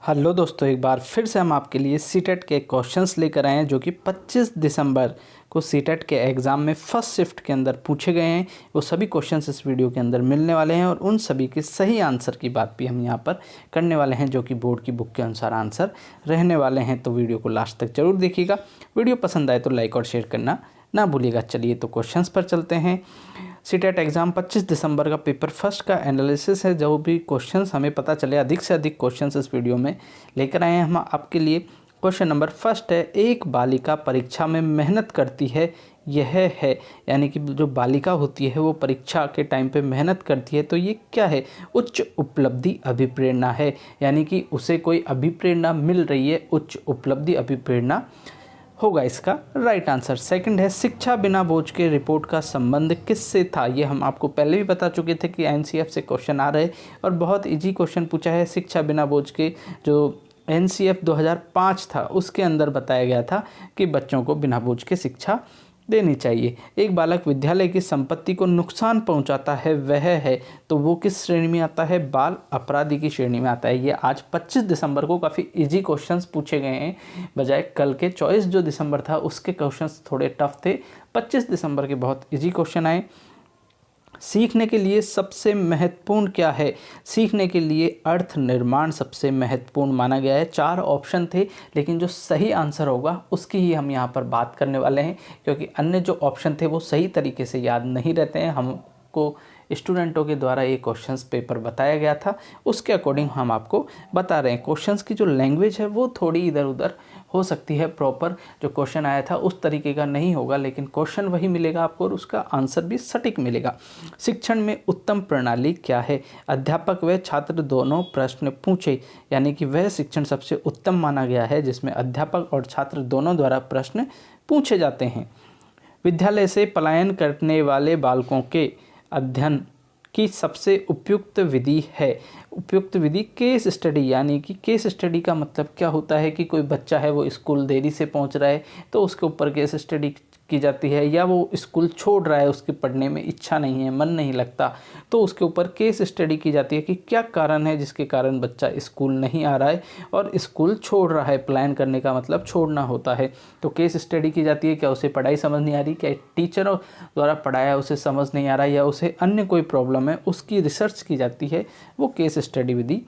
Hello दोस्तों, एक बार फिर से हम आपके लिए सीटेट के क्वेश्चंस लेकर आए हैं जो कि 25 दिसंबर को सीटेट के एग्ज़ाम में फर्स्ट शिफ्ट के अंदर पूछे गए हैं। वो सभी क्वेश्चंस इस वीडियो के अंदर मिलने वाले हैं और उन सभी के सही आंसर की बात भी हम यहाँ पर करने वाले हैं, जो कि बोर्ड की बुक के अनुसार आंसर रहने वाले हैं। तो वीडियो को लास्ट तक जरूर देखिएगा। वीडियो पसंद आए तो लाइक और शेयर करना ना भूलिएगा। चलिए तो क्वेश्चंस पर चलते हैं। सीटेट एग्ज़ाम 25 दिसंबर का पेपर फर्स्ट का एनालिसिस है। जो भी क्वेश्चंस हमें पता चले, अधिक से अधिक क्वेश्चंस इस वीडियो में लेकर आए हैं हम आपके लिए। क्वेश्चन नंबर फर्स्ट है, एक बालिका परीक्षा में मेहनत करती है, यह है, यानी कि जो बालिका होती है वो परीक्षा के टाइम पे मेहनत करती है, तो ये क्या है? उच्च उपलब्धि अभिप्रेरणा है, यानी कि उसे कोई अभिप्रेरणा मिल रही है, उच्च उपलब्धि अभिप्रेरणा होगा इसका राइट आंसर। सेकंड है, शिक्षा बिना बोझ के रिपोर्ट का संबंध किससे था? ये हम आपको पहले भी बता चुके थे कि एनसीएफ से क्वेश्चन आ रहे और बहुत इजी क्वेश्चन पूछा है। शिक्षा बिना बोझ के जो एनसीएफ 2005 था उसके अंदर बताया गया था कि बच्चों को बिना बोझ के शिक्षा देनी चाहिए। एक बालक विद्यालय की संपत्ति को नुकसान पहुंचाता है, वह है, तो वो किस श्रेणी में आता है? बाल अपराधी की श्रेणी में आता है। ये आज 25 दिसंबर को काफ़ी इजी क्वेश्चंस पूछे गए हैं, बजाय कल के 24 जो दिसंबर था उसके क्वेश्चंस थोड़े टफ थे। 25 दिसंबर के बहुत इजी क्वेश्चन आए। सीखने के लिए सबसे महत्वपूर्ण क्या है? सीखने के लिए अर्थ निर्माण सबसे महत्वपूर्ण माना गया है। 4 ऑप्शन थे, लेकिन जो सही आंसर होगा उसकी ही हम यहाँ पर बात करने वाले हैं, क्योंकि अन्य जो ऑप्शन थे वो सही तरीके से याद नहीं रहते हैं। हमको स्टूडेंटों के द्वारा ये क्वेश्चंस पेपर बताया गया था, उसके अकॉर्डिंग हम आपको बता रहे हैं। क्वेश्चंस की जो लैंग्वेज है वो थोड़ी इधर उधर हो सकती है, प्रॉपर जो क्वेश्चन आया था उस तरीके का नहीं होगा, लेकिन क्वेश्चन वही मिलेगा आपको और उसका आंसर भी सटीक मिलेगा। शिक्षण में उत्तम प्रणाली क्या है? अध्यापक व छात्र दोनों प्रश्न पूछे, यानी कि वह शिक्षण सबसे उत्तम माना गया है जिसमें अध्यापक और छात्र दोनों द्वारा प्रश्न पूछे जाते हैं। विद्यालय से पलायन करने वाले बालकों के अध्ययन की सबसे उपयुक्त विधि है। उपयुक्त विधि केस स्टडी, यानी कि केस स्टडी का मतलब क्या होता है कि कोई बच्चा है वो स्कूल देरी से पहुंच रहा है तो उसके ऊपर केस स्टडी की जाती है, या वो स्कूल छोड़ रहा है, उसके पढ़ने में इच्छा नहीं है, मन नहीं लगता, तो उसके ऊपर केस स्टडी की जाती है कि क्या कारण है जिसके कारण बच्चा स्कूल नहीं आ रहा है और स्कूल छोड़ रहा है। प्लान करने का मतलब छोड़ना होता है, तो केस स्टडी की जाती है। क्या उसे पढ़ाई समझ नहीं आ रही, क्या टीचरों द्वारा पढ़ाया उसे समझ नहीं आ रहा, या उसे अन्य कोई प्रॉब्लम है, उसकी रिसर्च की जाती है, वो केस स्टडी विधि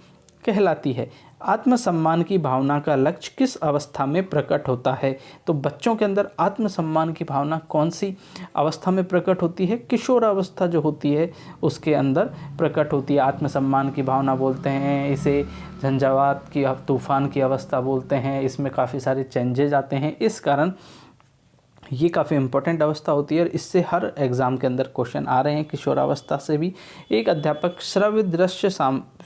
कहलाती है। आत्मसम्मान की भावना का लक्ष्य किस अवस्था में प्रकट होता है? तो बच्चों के अंदर आत्मसम्मान की भावना कौन सी अवस्था में प्रकट होती है? किशोर अवस्था जो होती है उसके अंदर प्रकट होती है। आत्मसम्मान की भावना बोलते हैं इसे, झंझावात की, तूफान की अवस्था बोलते हैं। इसमें काफ़ी सारे चेंजेज आते हैं, इस कारण ये काफ़ी इंपॉर्टेंट अवस्था होती है और इससे हर एग्ज़ाम के अंदर क्वेश्चन आ रहे हैं। किशोरावस्था से भी एक अध्यापक श्रव्य दृश्य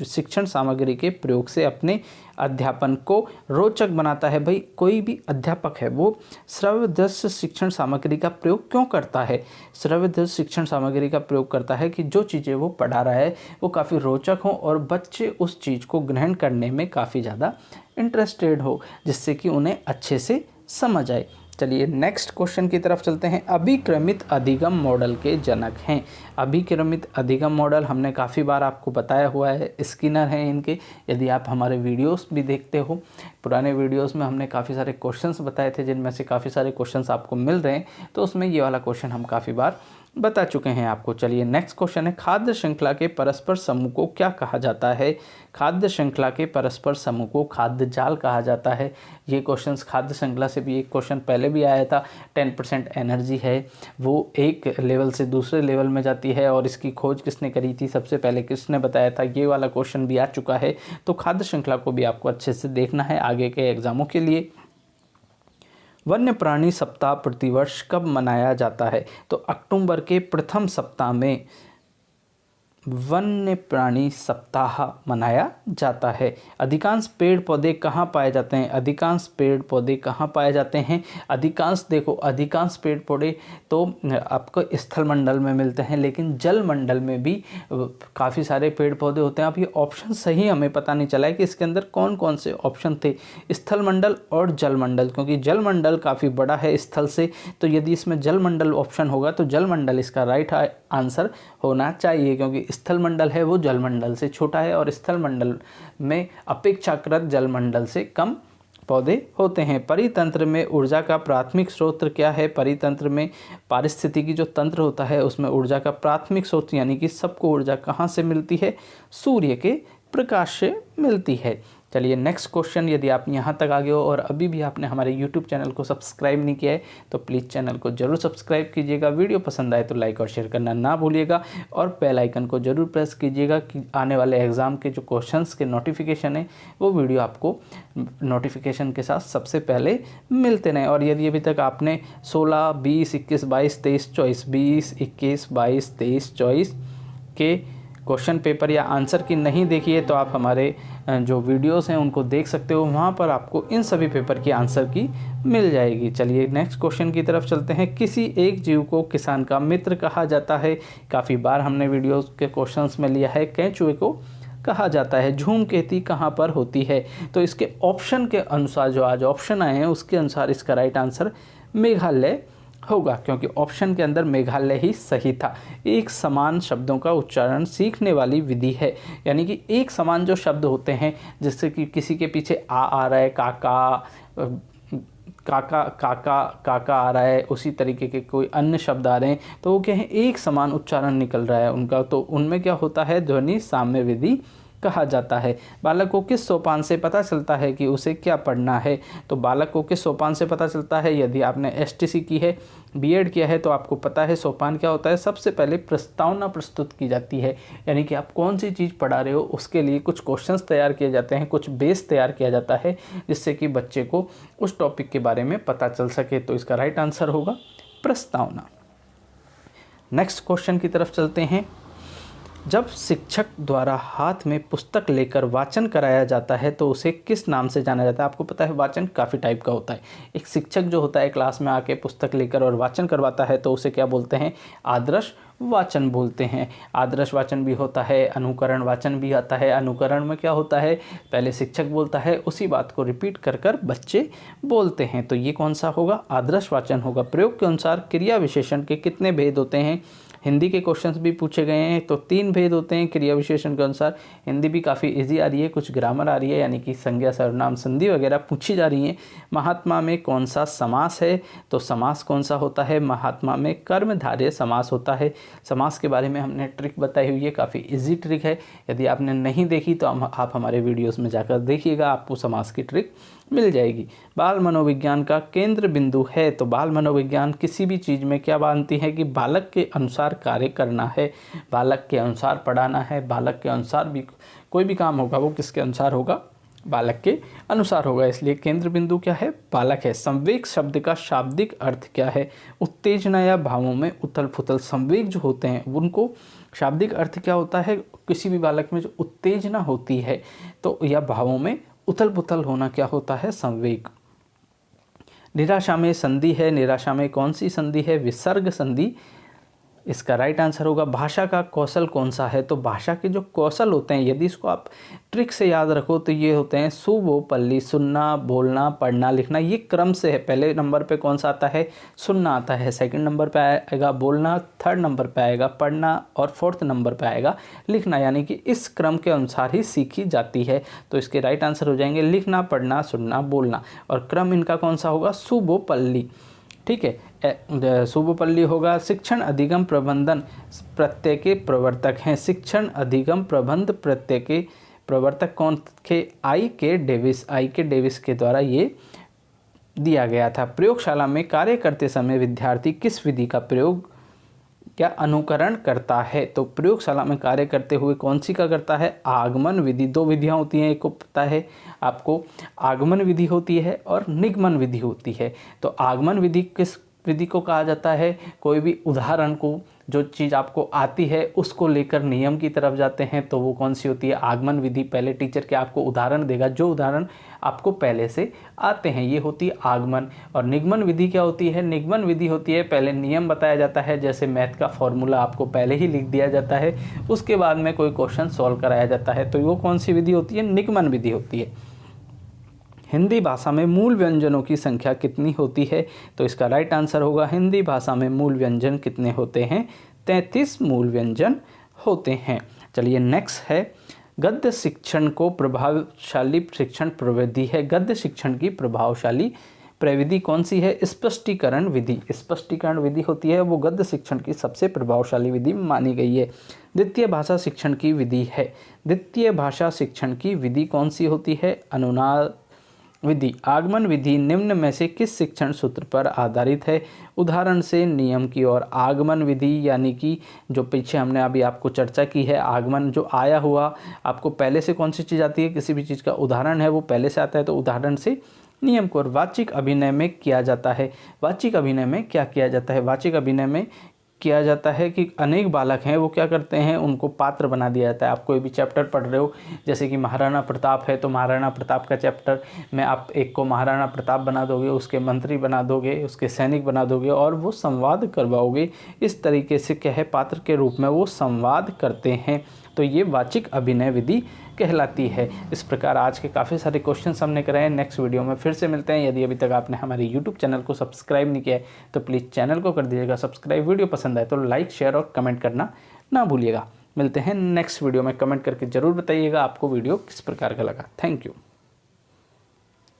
शिक्षण सामग्री के प्रयोग से अपने अध्यापन को रोचक बनाता है। भाई कोई भी अध्यापक है वो श्रव्य दृश्य शिक्षण सामग्री का प्रयोग क्यों करता है? श्रव्य दृश्य शिक्षण सामग्री का प्रयोग करता है कि जो चीज़ें वो पढ़ा रहा है वो काफ़ी रोचक हों और बच्चे उस चीज़ को ग्रहण करने में काफ़ी ज़्यादा इंटरेस्टेड हो, जिससे कि उन्हें अच्छे से समझ आए। चलिए नेक्स्ट क्वेश्चन की तरफ चलते हैं। अभिक्रमित अधिगम मॉडल के जनक हैं। अभिक्रमित अधिगम मॉडल हमने काफ़ी बार आपको बताया हुआ है, स्किनर हैं इनके। यदि आप हमारे वीडियोस भी देखते हो, पुराने वीडियोस में हमने काफ़ी सारे क्वेश्चंस बताए थे, जिनमें से काफ़ी सारे क्वेश्चंस आपको मिल रहे हैं, तो उसमें ये वाला क्वेश्चन हम काफ़ी बार बता चुके हैं आपको। चलिए नेक्स्ट क्वेश्चन है, खाद्य श्रृंखला के परस्पर समूह को क्या कहा जाता है? खाद्य श्रृंखला के परस्पर समूह को खाद्य जाल कहा जाता है। ये क्वेश्चंस खाद्य श्रृंखला से भी एक क्वेश्चन पहले भी आया था। 10% एनर्जी है वो एक लेवल से दूसरे लेवल में जाती है और इसकी खोज किसने करी थी, सबसे पहले किसने बताया था, ये वाला क्वेश्चन भी आ चुका है। तो खाद्य श्रृंखला को भी आपको अच्छे से देखना है आगे के एग्जामों के लिए। वन्य प्राणी सप्ताह प्रतिवर्ष कब मनाया जाता है? तो अक्टूबर के प्रथम सप्ताह में वन्य प्राणी सप्ताह मनाया जाता है। अधिकांश पेड़ पौधे कहाँ पाए जाते हैं? अधिकांश पेड़ पौधे कहाँ पाए जाते हैं? अधिकांश, देखो अधिकांश पेड़ पौधे तो आपको स्थल मंडल में मिलते हैं, लेकिन जल मंडल में भी काफ़ी सारे पेड़ पौधे होते हैं। अब ये ऑप्शन सही हमें पता नहीं चला है कि इसके अंदर कौन कौन से ऑप्शन थे, स्थल मंडल और जल मंडल, क्योंकि जल मंडल काफ़ी बड़ा है स्थल से, तो यदि इसमें जल मंडल ऑप्शन होगा तो जल मंडल इसका राइट आंसर होना चाहिए, क्योंकि स्थलमंडल है वो जलमंडल से छोटा है और स्थलमंडल में अपेक्षाकृत जलमंडल से कम पौधे होते हैं। परितंत्र में ऊर्जा का प्राथमिक स्रोत क्या है? परितंत्र में पारिस्थितिकी जो तंत्र होता है उसमें ऊर्जा का प्राथमिक स्रोत यानी कि सबको ऊर्जा कहाँ से मिलती है? सूर्य के प्रकाश से मिलती है। चलिए नेक्स्ट क्वेश्चन, यदि आप यहाँ तक आ गए हो और अभी भी आपने हमारे यूट्यूब चैनल को सब्सक्राइब नहीं किया है तो प्लीज़ चैनल को जरूर सब्सक्राइब कीजिएगा। वीडियो पसंद आए तो लाइक और शेयर करना ना भूलिएगा और बेल आइकन को जरूर प्रेस कीजिएगा कि आने वाले एग्ज़ाम के जो क्वेश्चंस के नोटिफिकेशन है वो वीडियो आपको नोटिफिकेशन के साथ सबसे पहले मिलते रहें। और यदि अभी तक आपने 16, 20, 21, 22, 23, 24, 20, 21, 22, 23, 24 के क्वेश्चन पेपर या आंसर की नहीं देखी है तो आप हमारे जो वीडियोस हैं उनको देख सकते हो, वहाँ पर आपको इन सभी पेपर की आंसर की मिल जाएगी। चलिए नेक्स्ट क्वेश्चन की तरफ चलते हैं। किसी एक जीव को किसान का मित्र कहा जाता है? काफ़ी बार हमने वीडियोस के क्वेश्चंस में लिया है। केंचुए को कहा जाता है। धूमकेतु कहाँ पर होती है? तो इसके ऑप्शन के अनुसार जो आज ऑप्शन आए हैं उसके अनुसार इसका राइट आंसर मेघालय होगा, क्योंकि ऑप्शन के अंदर मेघालय ही सही था। एक समान शब्दों का उच्चारण सीखने वाली विधि है, यानी कि एक समान जो शब्द होते हैं, जिससे कि किसी के पीछे आ रहा है, काका काका काका काका आ रहा है, उसी तरीके के कोई अन्य शब्द आ रहे हैं तो वो क्या है, एक समान उच्चारण निकल रहा है उनका, तो उनमें क्या होता है, ध्वनि साम्य विधि कहा जाता है। बालक को किस सोपान से पता चलता है कि उसे क्या पढ़ना है? तो बालक को किस सोपान से पता चलता है? यदि आपने एसटीसी की है, बीएड किया है तो आपको पता है सोपान क्या होता है। सबसे पहले प्रस्तावना प्रस्तुत की जाती है, यानी कि आप कौन सी चीज़ पढ़ा रहे हो उसके लिए कुछ क्वेश्चंस तैयार किए जाते हैं, कुछ बेस तैयार किया जाता है, जिससे कि बच्चे को उस टॉपिक के बारे में पता चल सके। तो इसका राइट आंसर होगा प्रस्तावना। नेक्स्ट क्वेश्चन की तरफ चलते हैं। जब शिक्षक द्वारा हाथ में पुस्तक लेकर वाचन कराया जाता है तो उसे किस नाम से जाना जाता है? आपको पता है वाचन काफ़ी टाइप का होता है। एक शिक्षक जो होता है क्लास में आके पुस्तक लेकर और वाचन करवाता है तो उसे क्या बोलते हैं? आदर्श वाचन बोलते हैं। आदर्श वाचन भी होता है, अनुकरण वाचन भी आता है। अनुकरण में क्या होता है, पहले शिक्षक बोलता है, उसी बात को रिपीट कर कर बच्चे बोलते हैं। तो ये कौन सा होगा? आदर्श वाचन होगा। प्रयोग के अनुसार क्रिया विशेषण के कितने भेद होते हैं? हिंदी के क्वेश्चंस भी पूछे गए हैं तो 3 भेद होते हैं क्रिया विशेषण के अनुसार। हिंदी भी काफ़ी इजी आ रही है, कुछ ग्रामर आ रही है, यानी कि संज्ञा सर्वनाम संधि वगैरह पूछी जा रही हैं। महात्मा में कौन सा समास है? तो समास कौन सा होता है? महात्मा में कर्मधारय समास होता है। समास के बारे में हमने ट्रिक बताई हुई है, काफ़ी इजी ट्रिक है। यदि आपने नहीं देखी तो आप हमारे वीडियोस में जाकर देखिएगा, आपको समास की ट्रिक मिल जाएगी। बाल मनोविज्ञान का केंद्र बिंदु है? तो बाल मनोविज्ञान किसी भी चीज़ में क्या मानती है कि बालक के अनुसार कार्य करना है, बालक के अनुसार पढ़ाना है, बालक के अनुसार भी कोई भी काम होगा वो किसके अनुसार होगा? बालक के अनुसार होगा। इसलिए केंद्र बिंदु क्या है? बालक है। संवेग शब्द का शाब्दिक अर्थ क्या है? उत्तेजना या भावों में उथल पुथल। संवेग जो होते हैं उनको शाब्दिक अर्थ क्या होता है? किसी भी बालक में जो उत्तेजना होती है तो या भावों में उथल पुथल होना क्या होता है? संवेग। निराशा में संधि है। निराशा में कौन सी संधि है? विसर्ग संधि इसका राइट आंसर होगा। भाषा का कौशल कौन सा है? तो भाषा के जो कौशल होते हैं, यदि इसको आप ट्रिक से याद रखो तो ये होते हैं सुबो पल्ली, सुनना, बोलना, पढ़ना, लिखना। ये क्रम से है। पहले नंबर पे कौन सा आता है? सुनना आता है। सेकंड नंबर पे आएगा बोलना, थर्ड नंबर पे आएगा पढ़ना और फोर्थ नंबर पे आएगा लिखना, यानी कि इस क्रम के अनुसार ही सीखी जाती है। तो इसके राइट आंसर हो जाएंगे लिखना, पढ़ना, सुनना, बोलना। और क्रम इनका कौन सा होगा? सुबो पल्ली। ठीक है, सुबोपल्ली होगा। शिक्षण अधिगम प्रबंधन प्रत्यय के प्रवर्तक हैं। शिक्षण अधिगम प्रबंध प्रत्यय के प्रवर्तक कौन थे? आई के डेविस के द्वारा ये दिया गया था। प्रयोगशाला में कार्य करते समय विद्यार्थी किस विधि का प्रयोग क्या अनुकरण करता है? तो प्रयोगशाला में कार्य करते हुए कौन सी का करता है? आगमन विधि। 2 विधियां होती हैं, एक को पता है आपको, आगमन विधि होती है और निगमन विधि होती है। तो आगमन विधि किस विधि को कहा जाता है? कोई भी उदाहरण को, जो चीज़ आपको आती है उसको लेकर नियम की तरफ जाते हैं तो वो कौन सी होती है? आगमन विधि। पहले टीचर के आपको उदाहरण देगा, जो उदाहरण आपको पहले से आते हैं, ये होती है आगमन। और निगमन विधि क्या होती है? निगमन विधि होती है पहले नियम बताया जाता है, जैसे मैथ का फॉर्मूला आपको पहले ही लिख दिया जाता है, उसके बाद में कोई क्वेश्चन सॉल्व कराया जाता है, तो वो कौन सी विधि होती है? निगमन विधि होती है। हिंदी भाषा में मूल व्यंजनों की संख्या कितनी होती है? तो इसका राइट आंसर होगा हिंदी भाषा में मूल व्यंजन कितने होते हैं? 33 मूल व्यंजन होते हैं। चलिए नेक्स्ट है, गद्य शिक्षण को प्रभावशाली शिक्षण प्रविधि है। गद्य शिक्षण की प्रभावशाली प्रविधि कौन सी है? स्पष्टीकरण विधि। स्पष्टीकरण विधि होती है वो गद्य शिक्षण की सबसे प्रभावशाली विधि मानी गई है। द्वितीय भाषा शिक्षण की विधि है। द्वितीय भाषा शिक्षण की विधि कौन सी होती है? अनुनाद विधि। आगमन विधि निम्न में से किस शिक्षण सूत्र पर आधारित है? उदाहरण से नियम की ओर। आगमन विधि यानी कि जो पीछे हमने अभी आपको चर्चा की है, आगमन जो आया हुआ, आपको पहले से कौन सी चीज़ आती है, किसी भी चीज़ का उदाहरण है वो पहले से आता है, तो उदाहरण से नियम को। और वाचिक अभिनय में किया जाता है। वाचिक अभिनय में क्या किया जाता है? वाचिक अभिनय में किया जाता है कि अनेक बालक हैं वो क्या करते हैं, उनको पात्र बना दिया जाता है। आप कोई भी चैप्टर पढ़ रहे हो, जैसे कि महाराणा प्रताप है तो महाराणा प्रताप का चैप्टर में आप एक को महाराणा प्रताप बना दोगे, उसके मंत्री बना दोगे, उसके सैनिक बना दोगे और वो संवाद करवाओगे। इस तरीके से क्या है, पात्र के रूप में वो संवाद करते हैं, तो ये वाचिक अभिनय विधि कहलाती है। इस प्रकार आज के काफ़ी सारे क्वेश्चन हमने कराए हैं। नेक्स्ट वीडियो में फिर से मिलते हैं। यदि अभी तक आपने हमारे यूट्यूब चैनल को सब्सक्राइब नहीं किया है तो प्लीज़ चैनल को कर दीजिएगा सब्सक्राइब। वीडियो पसंद आए तो लाइक, शेयर और कमेंट करना ना भूलिएगा। मिलते हैं नेक्स्ट वीडियो में। कमेंट करके ज़रूर बताइएगा आपको वीडियो किस प्रकार का लगा। Thank you.